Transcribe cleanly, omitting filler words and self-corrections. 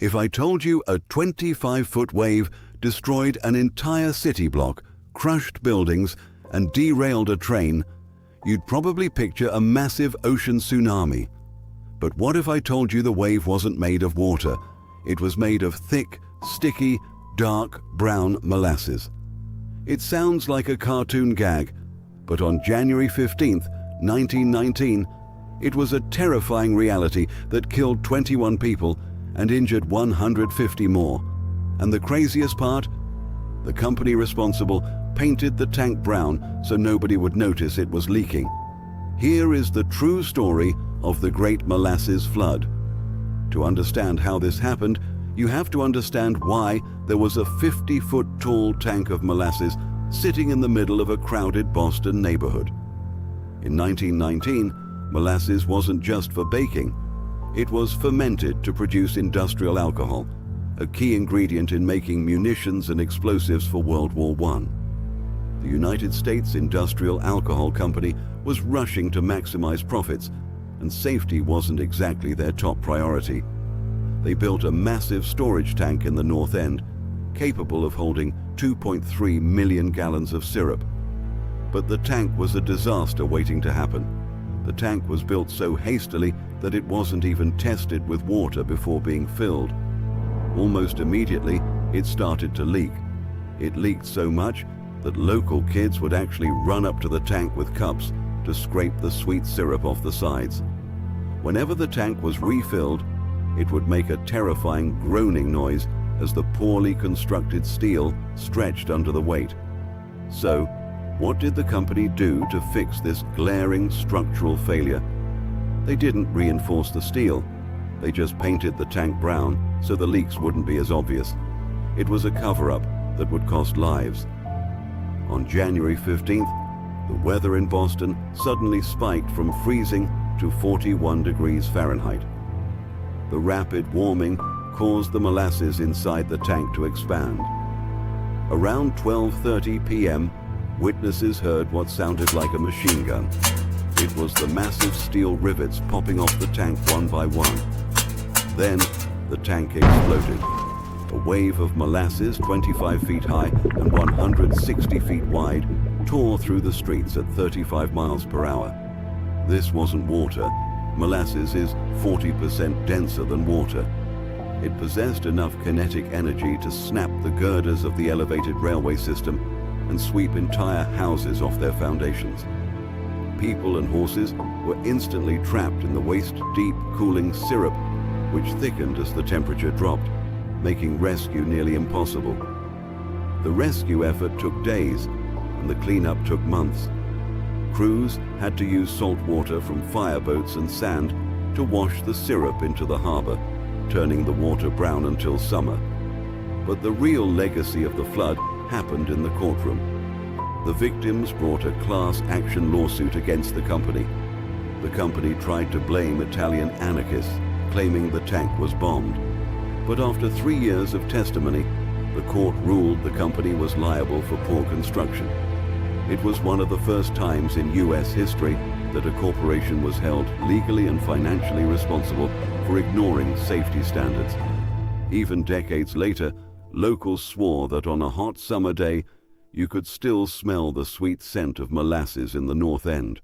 If I told you a 25-foot wave destroyed an entire city block, crushed buildings, and derailed a train, you'd probably picture a massive ocean tsunami. But what if I told you the wave wasn't made of water? It was made of thick, sticky, dark brown molasses. It sounds like a cartoon gag, but on January 15th, 1919, it was a terrifying reality that killed 21 people and injured 150 more. And the craziest part? The company responsible painted the tank brown so nobody would notice it was leaking. Here is the true story of the Great Molasses Flood. To understand how this happened, you have to understand why there was a 50-foot tall tank of molasses sitting in the middle of a crowded Boston neighborhood. In 1919, molasses wasn't just for baking. It was fermented to produce industrial alcohol, a key ingredient in making munitions and explosives for World War I. The United States Industrial Alcohol Company was rushing to maximize profits, and safety wasn't exactly their top priority. They built a massive storage tank in the North End, capable of holding 2.3 million gallons of syrup. But the tank was a disaster waiting to happen. The tank was built so hastily that it wasn't even tested with water before being filled. Almost immediately, it started to leak. It leaked so much that local kids would actually run up to the tank with cups to scrape the sweet syrup off the sides. Whenever the tank was refilled, it would make a terrifying groaning noise as the poorly constructed steel stretched under the weight. So, what did the company do to fix this glaring structural failure? They didn't reinforce the steel. They just painted the tank brown so the leaks wouldn't be as obvious. It was a cover-up that would cost lives. On January 15th, the weather in Boston suddenly spiked from freezing to 41 degrees Fahrenheit. The rapid warming caused the molasses inside the tank to expand. Around 12:30 p.m., witnesses heard what sounded like a machine gun. It was the massive steel rivets popping off the tank one by one. Then, the tank exploded. A wave of molasses 25 feet high and 160 feet wide tore through the streets at 35 miles per hour. This wasn't water. Molasses is 40% denser than water. It possessed enough kinetic energy to snap the girders of the elevated railway system and sweep entire houses off their foundations. People and horses were instantly trapped in the waist-deep cooling syrup, which thickened as the temperature dropped, making rescue nearly impossible. The rescue effort took days, and the cleanup took months. Crews had to use salt water from fireboats and sand to wash the syrup into the harbor, turning the water brown until summer. But the real legacy of the flood happened in the courtroom. The victims brought a class action lawsuit against the company. The company tried to blame Italian anarchists, claiming the tank was bombed. But after 3 years of testimony, the court ruled the company was liable for poor construction. It was one of the first times in U.S. history that a corporation was held legally and financially responsible for ignoring safety standards. Even decades later, locals swore that on a hot summer day, you could still smell the sweet scent of molasses in the North End.